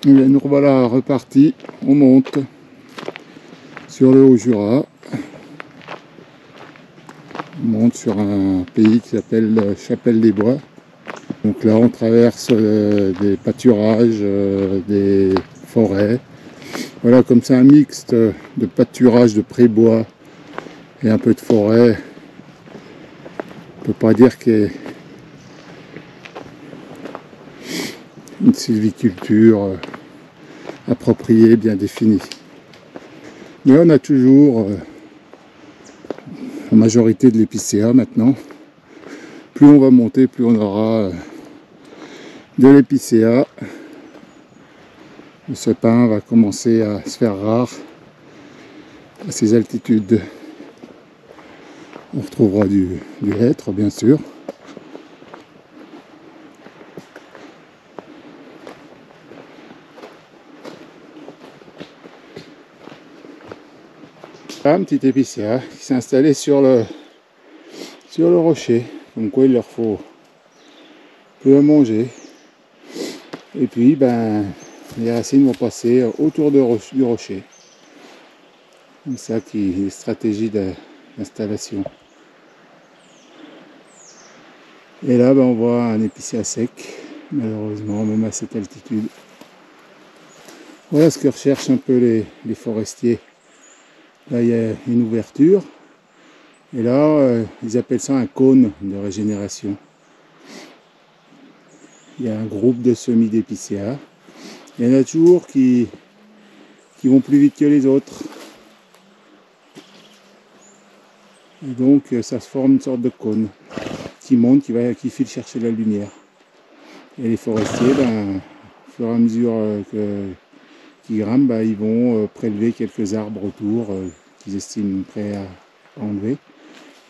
Et bien, nous revoilà repartis, on monte sur le Haut-Jura. On monte sur un pays qui s'appelle Chapelle-des-Bois. Donc là on traverse des pâturages, des forêts. Voilà, comme c'est un mixte de pâturage, de prébois et un peu de forêt, on ne peut pas dire qu'il y ait une sylviculture appropriée, bien définie. Mais on a toujours la majorité de l'épicéa maintenant. Plus on va monter, plus on aura de l'épicéa. Le sapin va commencer à se faire rare à ces altitudes. On retrouvera du hêtre, bien sûr. Un petit épicéa qui s'est installé sur le rocher. Donc quoi, il leur faut peu à manger. Et puis ben les racines vont passer autour du rocher. Comme ça qui est une stratégie d'installation. Et là ben, on voit un épicéa sec, malheureusement, même à cette altitude. Voilà ce que recherchent un peu les forestiers. Là il y a une ouverture. Et là, ils appellent ça un cône de régénération. Il y a un groupe de semis d'épicéa. Il y en a toujours qui vont plus vite que les autres. Et donc ça se forme une sorte de cône qui monte, qui file chercher la lumière. Et les forestiers, ben, au fur et à mesure qu'ils grimpent, ben, ils vont prélever quelques arbres autour qu'ils estiment prêts à enlever.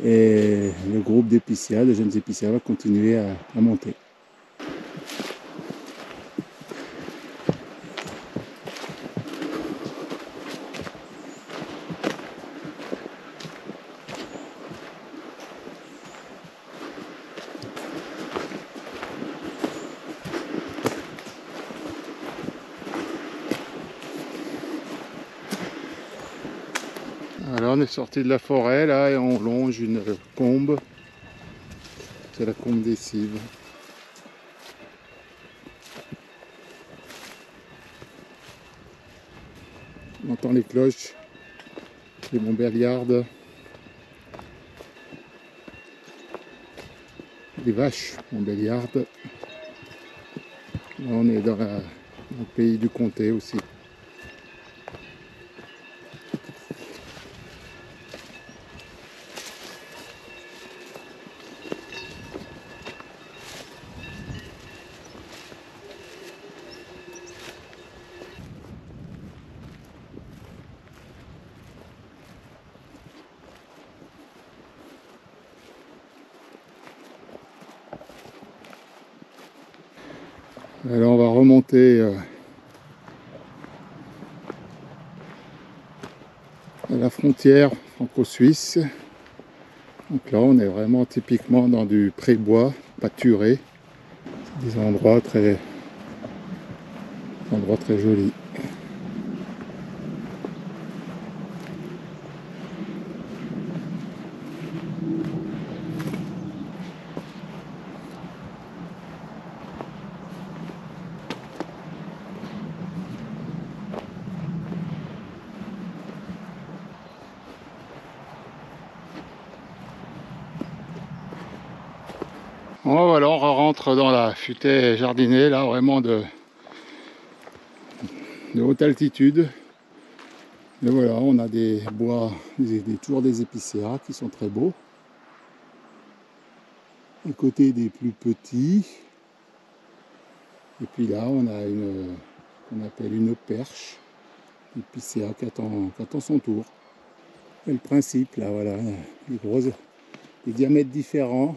Et le groupe d'épicéa, de jeunes épicéas, va continuer à monter. Alors on est sorti de la forêt là et on longe une combe. C'est la combe des cives. On entend les cloches, les montbéliardes, les vaches montbéliardes. Là on est dans le pays du comté aussi. Alors on va remonter à la frontière franco-suisse. Donc là on est vraiment typiquement dans du prébois pâturé. Des endroits très jolis. Oh, voilà, on rentre dans la futaie jardinée, là, vraiment de haute altitude. Et voilà, on a des bois, toujours des épicéas qui sont très beaux. À côté des plus petits. Et puis là, on a qu'on appelle une perche, épicéa qui attend son tour. Et le principe, là, voilà, des diamètres différents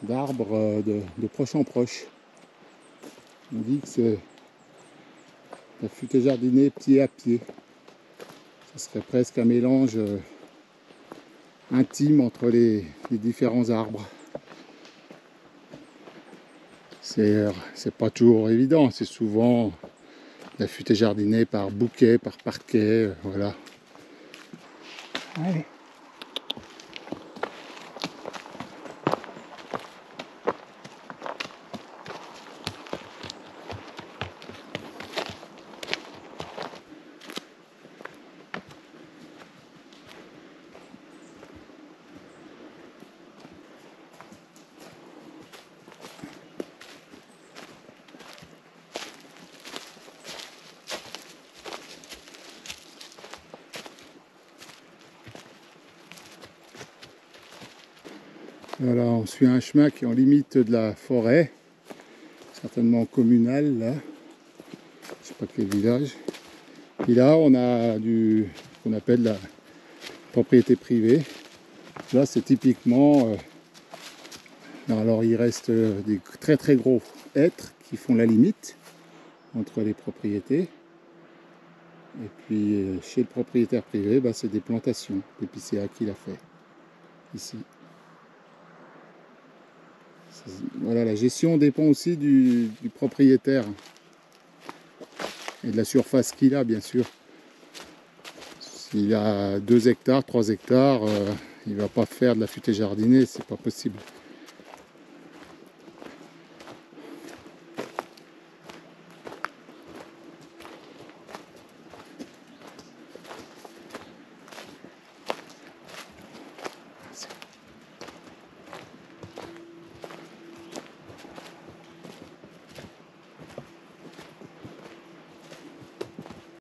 d'arbres de proche en proche. On dit que c'est la futaie jardinée pied à pied. Ce serait presque un mélange intime entre les différents arbres. C'est pas toujours évident, c'est souvent la futaie jardinée par bouquet, par parquet, voilà. Allez. Voilà, on suit un chemin qui est en limite de la forêt, certainement communal là, je sais pas quel village. Et là on a du qu'on appelle la propriété privée. Là c'est typiquement, alors il reste des très très gros hêtres qui font la limite entre les propriétés. Et puis chez le propriétaire privé, bah, c'est des plantations d'épicéas qu'il a fait ici. Voilà, la gestion dépend aussi du propriétaire et de la surface qu'il a, bien sûr. S'il a 2 hectares, 3 hectares, il ne va pas faire de la futaie jardinée, c'est pas possible.